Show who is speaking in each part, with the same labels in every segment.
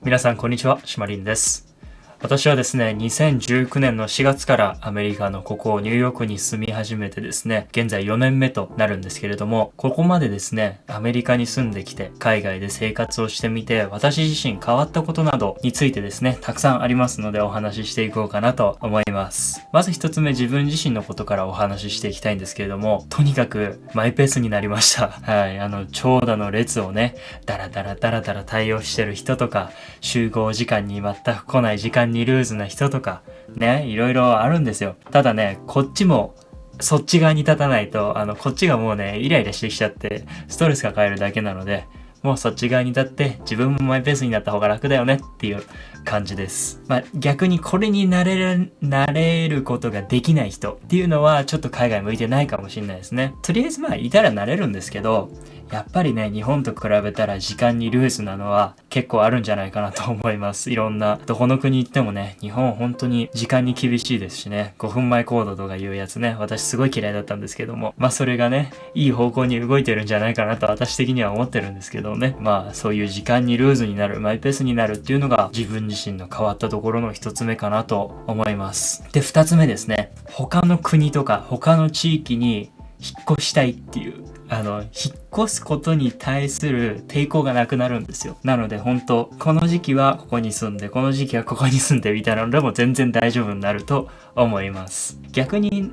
Speaker 1: 皆さんこんにちは、シマリンです。私はですね、2019年の4月からアメリカのここニューヨークに住み始めてですね、現在4年目となるんですけれども、ここまでですね、アメリカに住んできて、海外で生活をしてみて、私自身変わったことなどについてですね、たくさんありますのでお話ししていこうかなと思います。まず一つ目、自分自身のことからお話ししていきたいんですけれども、とにかくマイペースになりました。はい、長蛇の列をね、ダラダラ対応してる人とか、集合時間に全く来ない時間にルーズな人とかね、いろいろあるんですよ。ただね、こっちもそっち側に立たないとこっちがもうねイライラしてきちゃってストレスが変えるだけなので、もうそっち側に立って自分もマイペースになった方が楽だよねっていう感じです。逆にこれになれることができない人っていうのはちょっと海外向いてないかもしれないですね。とりあえずいたらなれるんですけど、やっぱりね、日本と比べたら時間にルーズなのは結構あるんじゃないかなと思います。いろんな、どこの国行ってもね、日本本当に時間に厳しいですしね、5分前行動とかいうやつね、私すごい嫌いだったんですけども、それがね、いい方向に動いてるんじゃないかなと私的には思ってるんですけどね。そういう時間にルーズになる、マイペースになるっていうのが自分自身の変わったところの一つ目かなと思います。で、二つ目ですね。他の国とか他の地域に引っ越したいっていう、引っ越すことに対する抵抗がなくなるんですよ。なので本当この時期はここに住んで、この時期はここに住んでみたいなのでも全然大丈夫になると思います。逆に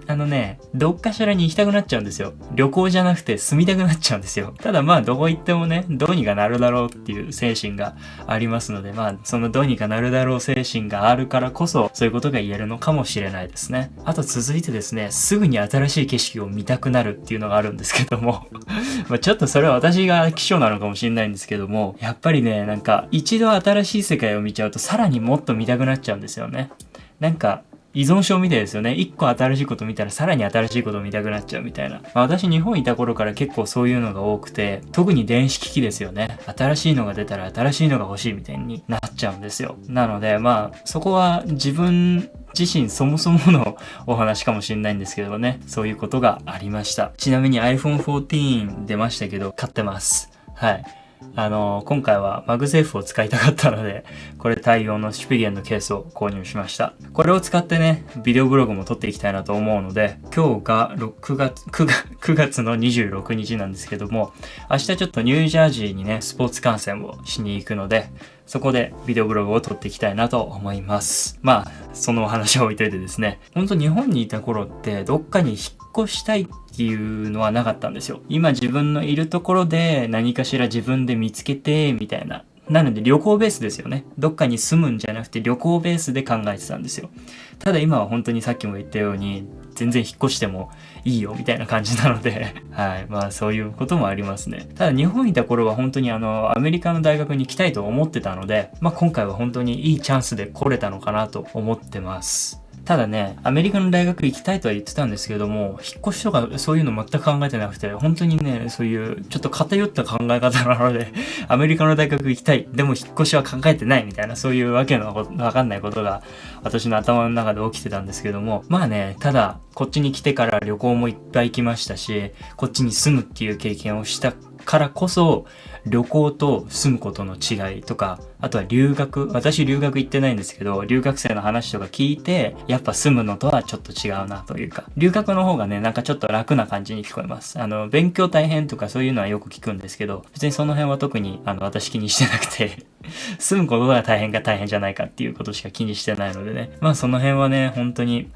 Speaker 1: どっかしらに行きたくなっちゃうんですよ。旅行じゃなくて住みたくなっちゃうんですよ。ただどこ行ってもね、どうにかなるだろうっていう精神がありますので、そのどうにかなるだろう精神があるからこそそういうことが言えるのかもしれないですね。あと続いてですね、すぐに新しい景色を見たくなるっていうのがあるんですけどもちょっとそれは私が希少なのかもしれないんですけども、やっぱりね、一度新しい世界を見ちゃうとさらにもっと見たくなっちゃうんですよね。依存症みたいですよね。一個新しいこと見たらさらに新しいことを見たくなっちゃうみたいな。私日本いた頃から結構そういうのが多くて、特に電子機器ですよね。新しいのが出たら新しいのが欲しいみたいになっちゃうんですよ。なのでそこは自分自身そもそものお話かもしれないんですけどね、そういうことがありました。ちなみに iPhone 14出ましたけど買ってます。はい。今回はマグセーフを使いたかったので、これ対応のシュピゲンのケースを購入しました。これを使ってね、ビデオブログも撮っていきたいなと思うので、今日が9月の26日なんですけども、明日ちょっとニュージャージーにね、スポーツ観戦をしに行くので、そこでビデオブログを撮っていきたいなと思います。そのお話を置いといてですね、本当日本にいた頃ってどっかに引っ越したいっていうのはなかったんですよ。今自分のいるところで何かしら自分で見つけてみたいな。なので旅行ベースですよね。どっかに住むんじゃなくて旅行ベースで考えてたんですよ。ただ今は本当にさっきも言ったように全然引っ越してもいいよみたいな感じなのではい、そういうこともありますね。ただ日本にいた頃は本当にアメリカの大学に行きたいと思ってたので、今回は本当にいいチャンスで来れたのかなと思ってます。ただね、アメリカの大学行きたいとは言ってたんですけども、引っ越しとかそういうの全く考えてなくて、本当にね、そういうちょっと偏った考え方なので、アメリカの大学行きたい、でも引っ越しは考えてないみたいな、そういうわけのわかんないことが私の頭の中で起きてたんですけども、ただ、こっちに来てから旅行もいっぱい行きましたし、こっちに住むっていう経験をしたからこそ、旅行と住むことの違いとか、あとは私留学行ってないんですけど、留学生の話とか聞いて、やっぱ住むのとはちょっと違うなというか、留学の方がね、ちょっと楽な感じに聞こえます。勉強大変とかそういうのはよく聞くんですけど、別にその辺は特に私気にしてなくて住むことが大変か大変じゃないかっていうことしか気にしてないのでね。その辺はね、本当に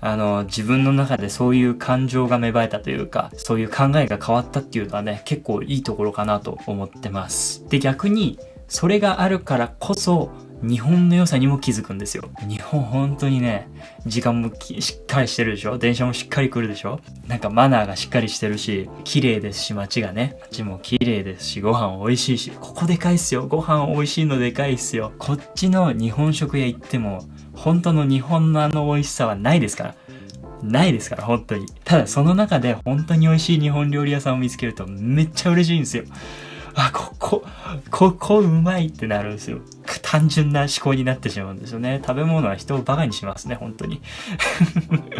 Speaker 1: 自分の中でそういう感情が芽生えたというか、そういう考えが変わったっていうのはね、結構いいところかなと思ってます。で、逆にそれがあるからこそ日本の良さにも気づくんですよ。日本本当にね、時間もしっかりしてるでしょ。電車もしっかり来るでしょ。マナーがしっかりしてるし、綺麗ですし、街も綺麗ですし、ご飯美味しいし、ここでかいっすよ。ご飯美味しいのでかいっすよ。こっちの日本食屋行っても本当の日本の美味しさはないですから本当に。ただその中で本当に美味しい日本料理屋さんを見つけるとめっちゃ嬉しいんですよ。ここうまいってなるんですよ。単純な思考になってしまうんですよね。食べ物は人をバカにしますね、本当に。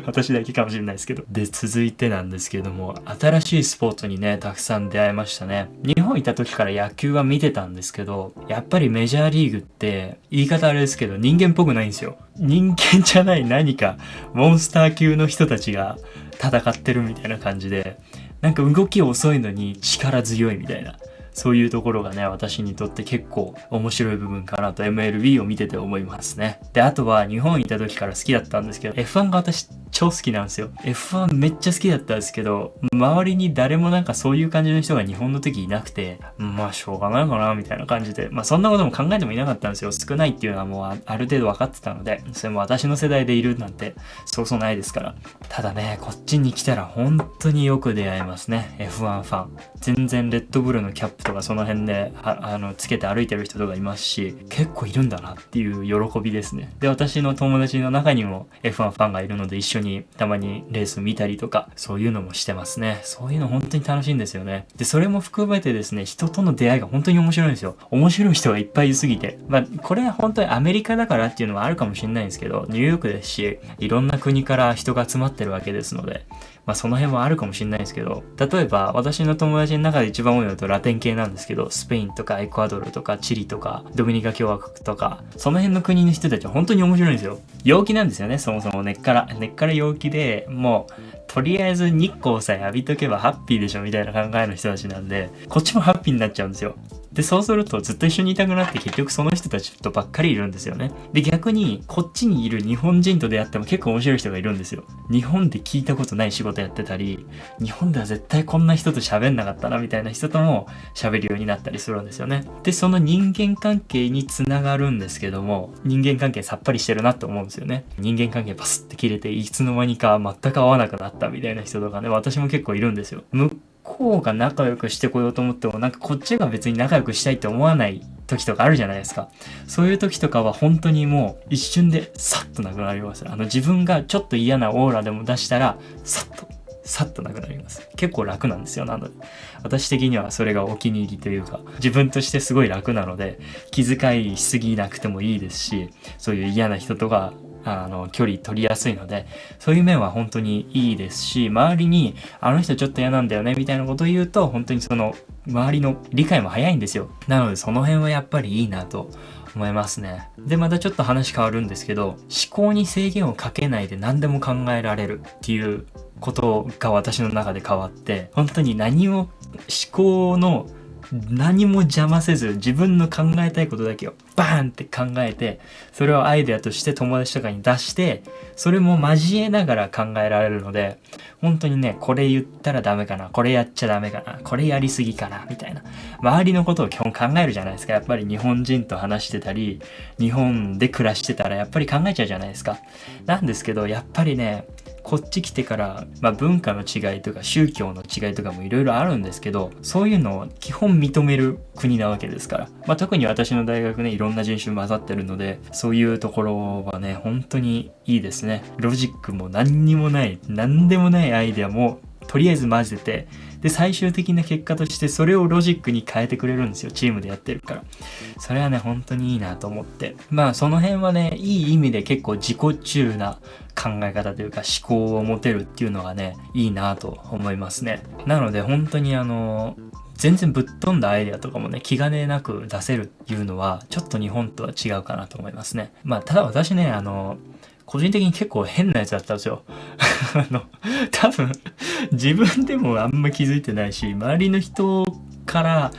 Speaker 1: 私だけかもしれないですけど。で、続いてなんですけども、新しいスポーツにね、たくさん出会いましたね。日本いた時から野球は見てたんですけど、やっぱりメジャーリーグって、言い方あれですけど、人間っぽくないんですよ。人間じゃない何か、モンスター級の人たちが戦ってるみたいな感じで、なんか動き遅いのに力強いみたいな。そういうところがね、私にとって結構面白い部分かなと MLB を見てて思いますね。で、あとは日本にいた時から好きだったんですけど、F1 が私超好きなんですよ。F1 めっちゃ好きだったんですけど、周りに誰もなんかそういう感じの人が日本の時いなくて、まあしょうがないかなみたいな感じで、まあそんなことも考えてもいなかったんですよ。少ないっていうのはもうある程度分かってたので、それも私の世代でいるなんてそうそうないですから。ただね、こっちに来たら本当によく出会えますね。F1 ファン。全然レッドブルのキャップとかその辺でつけて歩いてる人とかいますし、結構いるんだなっていう喜びですね。で、私の友達の中にも F1 ファンがいるので一緒にたまにレース見たりとか、そういうのもしてますね。そういうの本当に楽しいんですよね。で、それも含めてですね、人との出会いが本当に面白いんですよ。面白い人がいっぱいいすぎて。まあ、これは本当にアメリカだからっていうのはあるかもしれないんですけど、ニューヨークですし、いろんな国から人が集まってるわけですので、まあその辺もあるかもしれないですけど、例えば私の友達の中で一番多いのとラテン系なんですけど、スペインとかエクアドルとかチリとかドミニカ共和国とか、その辺の国の人たちは本当に面白いんですよ。陽気なんですよね、そもそも根っから陽気で、もうとりあえず日光さえ浴びとけばハッピーでしょみたいな考えの人たちなんで、こっちもハッピーになっちゃうんですよ。で、そうするとずっと一緒にいたくなって結局その人たちとばっかりいるんですよね。で、逆にこっちにいる日本人と出会っても結構面白い人がいるんですよ。日本で聞いたことない仕事やってたり、日本では絶対こんな人と喋んなかったなみたいな人とも喋るようになったりするんですよね。で、その人間関係につながるんですけども、人間関係さっぱりしてるなと思うんですよね。人間関係パスって切れていつの間にか全く合わなくなったみたいな人とかね、私も結構いるんですよ。向こうが仲良くしてこようと思ってもなんかこっちが別に仲良くしたいって思わない時とかあるじゃないですか。そういう時とかは本当にもう一瞬でサッとなくなります。自分がちょっと嫌なオーラでも出したらサッとなくなります。結構楽なんですよ。なので私的にはそれがお気に入りというか、自分としてすごい楽なので気遣いしすぎなくてもいいですし、そういう嫌な人とか距離取りやすいので、そういう面は本当にいいですし、周りにあの人ちょっと嫌なんだよねみたいなことを言うと、本当にその周りの理解も早いんですよ。なのでその辺はやっぱりいいなと思いますね。で、またちょっと話変わるんですけど、思考に制限をかけないで何でも考えられるっていうことが私の中で変わって、本当に思考の何も邪魔せず自分の考えたいことだけをバーンって考えて、それをアイデアとして友達とかに出して、それも交えながら考えられるので、本当にね、これ言ったらダメかな、これやっちゃダメかな、これやりすぎかなみたいな、周りのことを基本考えるじゃないですか。やっぱり日本人と話してたり日本で暮らしてたらやっぱり考えちゃうじゃないですか。なんですけどやっぱりね、こっち来てから、文化の違いとか宗教の違いとかもいろいろあるんですけど、そういうのを基本認める国なわけですから、特に私の大学ね、いろんな人種混ざってるので、そういうところはね、本当にいいですね。ロジックも何でもないアイデアもとりあえず混ぜて、で最終的な結果としてそれをロジックに変えてくれるんですよ。チームでやってるから。それはね、本当にいいなと思って、その辺はね、いい意味で結構自己中な考え方というか思考を持てるっていうのがね、いいなと思いますね。なので本当に全然ぶっ飛んだアイデアとかもね、気兼ねなく出せるっていうのはちょっと日本とは違うかなと思いますね。ただ私ね、個人的に結構変なやつだったんですよ。多分自分でもあんま気づいてないし、周りの人から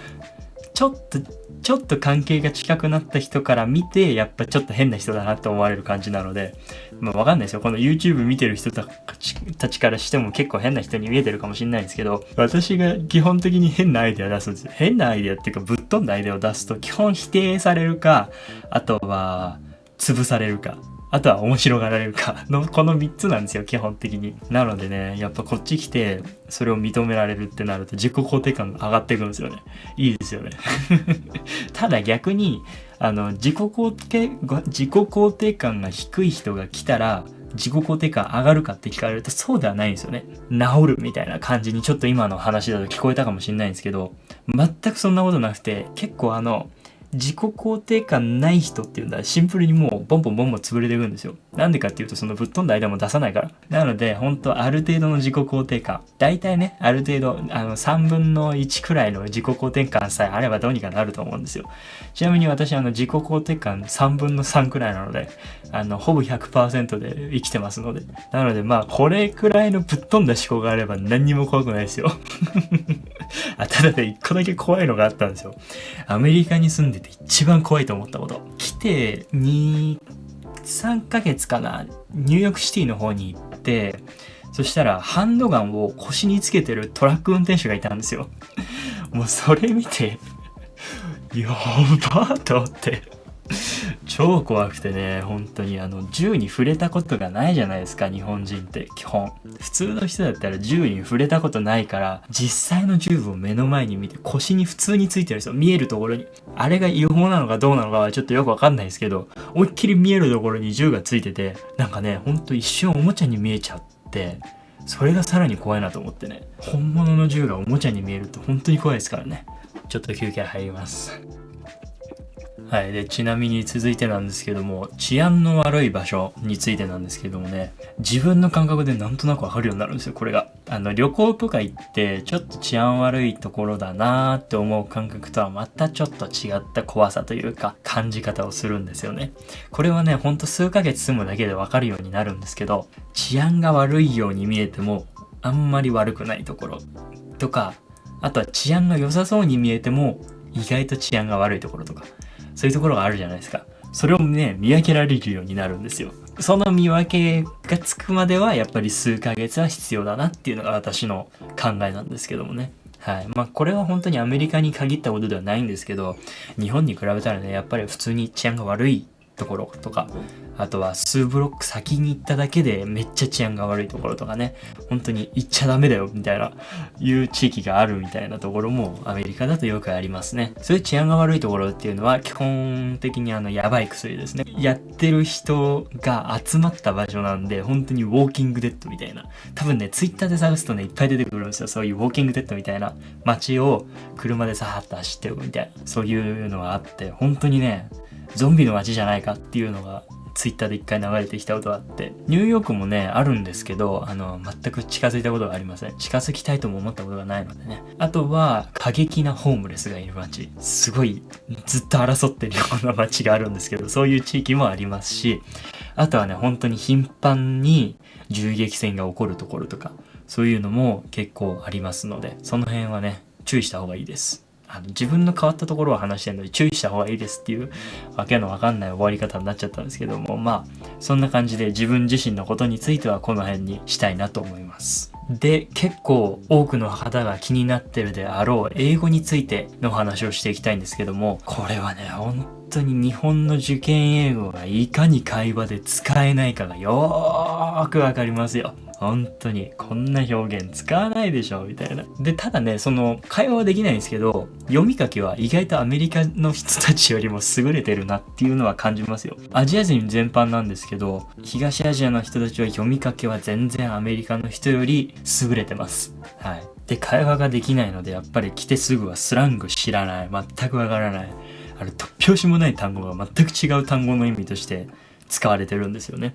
Speaker 1: ちょっと関係が近くなった人から見て、やっぱちょっと変な人だなと思われる感じなので、わかんないですよ。この YouTube 見てる人たちからしても結構変な人に見えてるかもしれないんですけど、私が基本的に変なアイデア出すんですよ。変なアイデアっていうかぶっ飛んだアイデアを出すと基本否定されるか、あとは潰されるか、あとは面白がられるかのこの3つなんですよ、基本的に。なのでね、やっぱこっち来てそれを認められるってなると自己肯定感が上がっていくんですよね。いいですよね。ただ逆に自己肯定感が低い人が来たら自己肯定感上がるかって聞かれるとそうではないんですよね。治るみたいな感じにちょっと今の話だと聞こえたかもしれないんですけど、全くそんなことなくて、結構自己肯定感ない人っていうんだ、シンプルにもうボンボンボンボン潰れていくんですよ。なんでかっていうと、そのぶっ飛んだ間も出さないから。なので、本当ある程度の自己肯定感。大体ね、ある程度、3分の1くらいの自己肯定感さえあればどうにかなると思うんですよ。ちなみに私、自己肯定感3分の3くらいなので、ほぼ 100% で生きてますので。なので、まあ、これくらいのぶっ飛んだ思考があれば何にも怖くないですよ。ただね、一個だけ怖いのがあったんですよ。アメリカに住んでて一番怖いと思ったこと。来て2、3ヶ月かな、ニューヨークシティの方に行って、そしたらハンドガンを腰につけてるトラック運転手がいたんですよ。もうそれ見て、やばーと思って。超怖くてね、本当に銃に触れたことがないじゃないですか、日本人って基本。普通の人だったら銃に触れたことないから、実際の銃を目の前に見て腰に普通についてるんですよ。見えるところに。あれが違法なのかどうなのかはちょっとよくわかんないですけど、思いっきり見えるところに銃がついてて、なんかね、ほんと一瞬おもちゃに見えちゃって、それがさらに怖いなと思ってね。本物の銃がおもちゃに見えると本当に怖いですからね。ちょっと休憩入ります。はい。で、ちなみに続いてなんですけども、治安の悪い場所についてなんですけどもね、自分の感覚でなんとなくわかるようになるんですよ、これが。旅行とか行って、ちょっと治安悪いところだなーって思う感覚とはまたちょっと違った怖さというか、感じ方をするんですよね。これはね、ほんと数ヶ月住むだけでわかるようになるんですけど、治安が悪いように見えても、あんまり悪くないところとか、あとは治安が良さそうに見えても、意外と治安が悪いところとか、そういうところがあるじゃないですか。それをね、見分けられるようになるんですよ。その見分けがつくまでは、やっぱり数ヶ月は必要だなっていうのが私の考えなんですけどもね。はい。まあ、これは本当にアメリカに限ったことではないんですけど、日本に比べたらね、やっぱり普通に治安が悪いところとか、あとは数ブロック先に行っただけでめっちゃ治安が悪いところとかね、本当に行っちゃダメだよみたいな、いう地域があるみたいなところもアメリカだとよくありますね。そういう治安が悪いところっていうのは基本的にやばい薬ですね。やってる人が集まった場所なんで、本当にウォーキングデッドみたいな。多分ね、ツイッターで探すとね、いっぱい出てくるんですよ。そういうウォーキングデッドみたいな街を車でさーっと走ってるみたいな。そういうのがあって、本当にね、ゾンビの街じゃないかっていうのがツイッターで一回流れてきたことがあって、ニューヨークもね、あるんですけど、全く近づいたことがありません。近づきたいとも思ったことがないのでね。あとは、過激なホームレスがいる街。すごい、ずっと争ってるような街があるんですけど、そういう地域もありますし、あとはね、本当に頻繁に銃撃戦が起こるところとか、そういうのも結構ありますので、その辺はね、注意した方がいいです。自分の変わったところを話してるので注意した方がいいですっていうわけのわかんない終わり方になっちゃったんですけども、まあそんな感じで自分自身のことについてはこの辺にしたいなと思います。で、結構多くの方が気になってるであろう英語についての話をしていきたいんですけども、これはね、本当に日本の受験英語がいかに会話で使えないかがよーくわかりますよ。本当にこんな表現使わないでしょみたいな。で、ただね、会話はできないんですけど、読み書きは意外とアメリカの人たちよりも優れてるなっていうのは感じますよ。アジア人全般なんですけど、東アジアの人たちは読み書きは全然アメリカの人より優れてます。はい。で、会話ができないので、やっぱり来てすぐはスラング知らない。全くわからない。突拍子もない単語が全く違う単語の意味として使われてるんですよね。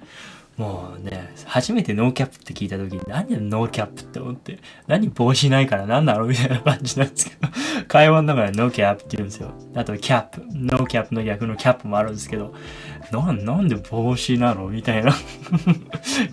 Speaker 1: もうね、初めてノーキャップって聞いた時に何でノーキャップって思って、何帽子ないから何だろうみたいな感じなんですけど、会話の中でノーキャップって言うんですよ。あとキャップ、ノーキャップの逆のキャップもあるんですけど、なんで帽子なのみたいな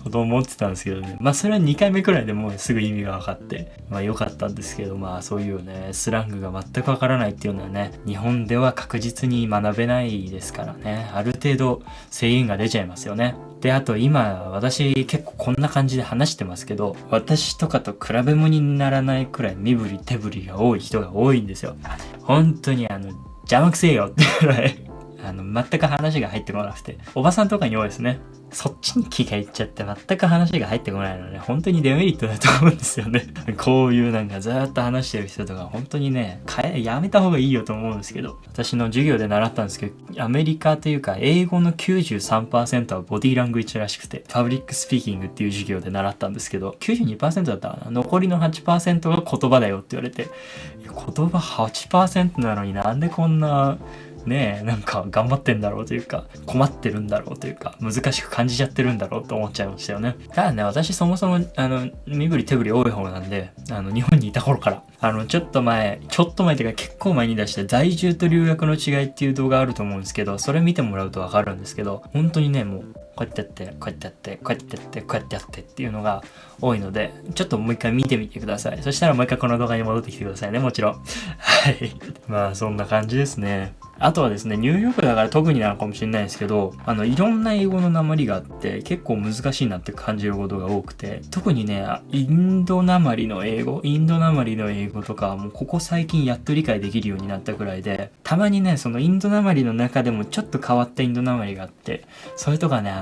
Speaker 1: ことを思ってたんですけどね。まあそれは2回目くらいでもうすぐ意味が分かって、まあ良かったんですけど、まあそういうね、スラングが全く分からないっていうのはね、日本では確実に学べないですからね。ある程度制限が出ちゃいますよね。で、あと今、私結構こんな感じで話してますけど、私とかと比べ物にならないくらい身振り手振りが多い人が多いんですよ。本当に邪魔くせえよってぐらい全く話が入ってこなくて、おばさんとかに多いですね。そっちに気がいっちゃって全く話が入ってこないのね、本当にデメリットだと思うんですよね。こういうなんかずーっと話してる人とか本当にね、やめた方がいいよと思うんですけど、私の授業で習ったんですけど、アメリカというか英語の 93% はボディーラングイッチらしくて、パブリックスピーキングっていう授業で習ったんですけど、92% だったかな、残りの 8% が言葉だよって言われて、言葉 8% なのになんでこんなねえ、なんか頑張ってんだろうというか、困ってるんだろうというか、難しく感じちゃってるんだろうと思っちゃいましたよね。ただね、私そもそも、身振り手振り多い方なんで、日本にいた頃から、ちょっと前というか結構前に出して在住と留学の違いっていう動画あると思うんですけど、それ見てもらうとわかるんですけど、本当にね、もう、こうやってやって、こうやってやって、こうやってやって、こうやってやってっていうのが多いので、ちょっともう一回見てみてください。そしたらもう一回この動画に戻ってきてくださいね、もちろん。はい。まあ、そんな感じですね。あとはですね、ニューヨークだから特になのかもしれないですけど、いろんな英語の訛りがあって結構難しいなって感じることが多くて、特にね、インド訛りの英語とかはもうここ最近やっと理解できるようになったくらいで、たまにね、そのインド訛りの中でもちょっと変わったインド訛りがあって、それとかね、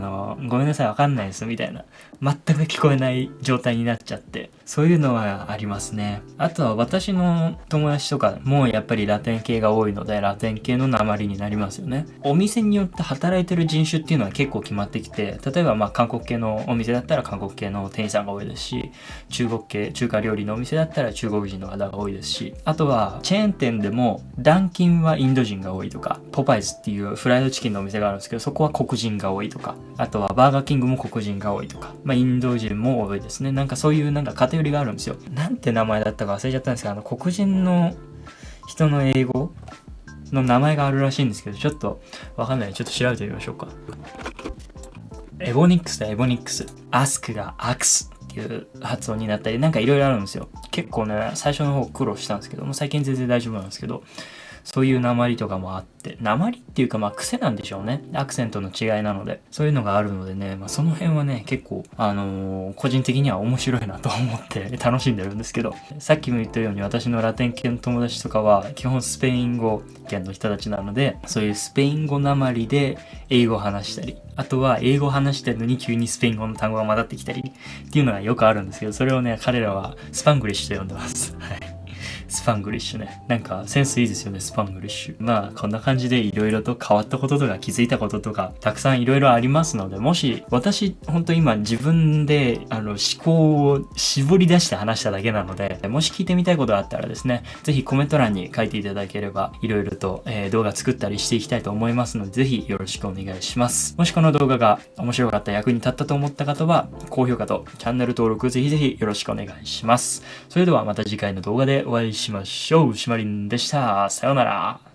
Speaker 1: ごめんなさい、わかんないです、みたいな。全く聞こえない状態になっちゃって、そういうのはありますね。あとは私の友達とかもやっぱりラテン系が多いので、ラテン系の訛りになりますよね。お店によって働いてる人種っていうのは結構決まってきて、例えば韓国系のお店だったら韓国系の店員さんが多いですし、中華料理のお店だったら中国人の方が多いですし、あとはチェーン店でもダンキンはインド人が多いとか、ポパイズっていうフライドチキンのお店があるんですけど、そこは黒人が多いとか、あとはバーガーキングも黒人が多いとか、インド人も多いですね。なんかそういう偏りがあるんですよ。なんて名前だったか忘れちゃったんですけど、黒人の人の英語の名前があるらしいんですけど、ちょっとわかんない。ちょっと調べてみましょうか。エボニックス。アスクがアクスっていう発音になったり、なんかいろいろあるんですよ。結構ね、最初の方苦労したんですけども、最近全然大丈夫なんですけど、そういう訛りとかもあって、訛りっていうか癖なんでしょうね。アクセントの違いなので、そういうのがあるのでね、その辺はね、結構、個人的には面白いなと思って楽しんでるんですけど、さっきも言ったように私のラテン系の友達とかは基本スペイン語圏の人たちなので、そういうスペイン語訛りで英語を話したり、あとは英語を話してるのに急にスペイン語の単語が混ざってきたりっていうのがよくあるんですけど、それをね、彼らはスパングリッシュと呼んでます。はい。スパングリッシュね。なんかセンスいいですよね、スパングリッシュ。こんな感じでいろいろと変わったこととか気づいたこととかたくさんいろいろありますので、もし私本当今自分で思考を絞り出して話しただけなので、もし聞いてみたいことがあったらですね、ぜひコメント欄に書いていただければいろいろと、動画作ったりしていきたいと思いますので、ぜひよろしくお願いします。もしこの動画が面白かった、役に立ったと思った方は高評価とチャンネル登録ぜひぜひよろしくお願いします。それではまた次回の動画でお会いしましょう。しまりんでした。さようなら。